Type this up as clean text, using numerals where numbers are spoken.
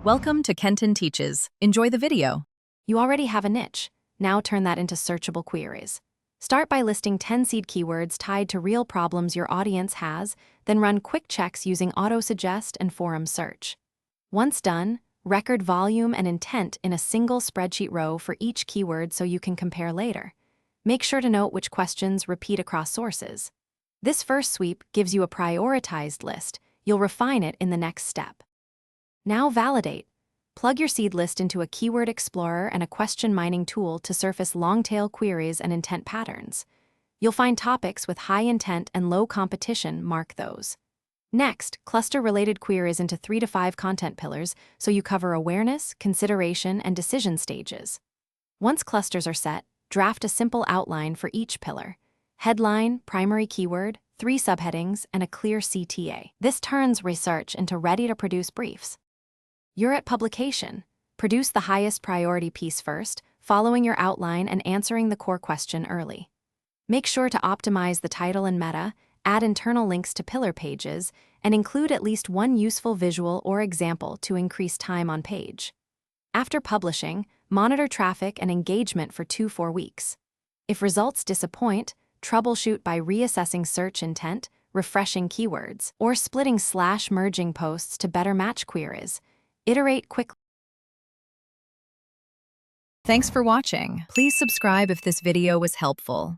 Welcome to Kenton Teaches. Enjoy the video. You already have a niche. Now turn that into searchable queries. Start by listing 10 seed keywords tied to real problems your audience has, then run quick checks using auto-suggest and forum search. Once done, record volume and intent in a single spreadsheet row for each keyword so you can compare later. Make sure to note which questions repeat across sources. This first sweep gives you a prioritized list. You'll refine it in the next step. Now validate. Plug your seed list into a keyword explorer and a question mining tool to surface long-tail queries and intent patterns. You'll find topics with high intent and low competition. Mark those. Next, cluster related queries into 3 to 5 content pillars so you cover awareness, consideration, and decision stages. Once clusters are set, draft a simple outline for each pillar. Headline, primary keyword, 3 subheadings, and a clear CTA. This turns research into ready-to-produce briefs. You're at publication. Produce the highest priority piece first, following your outline and answering the core question early. Make sure to optimize the title and meta, add internal links to pillar pages, and include at least one useful visual or example to increase time on page. After publishing, monitor traffic and engagement for 2-4 weeks. If results disappoint, troubleshoot by reassessing search intent, refreshing keywords, or splitting/merging posts to better match queries. Iterate quickly. Thanks for watching. Please subscribe if this video was helpful.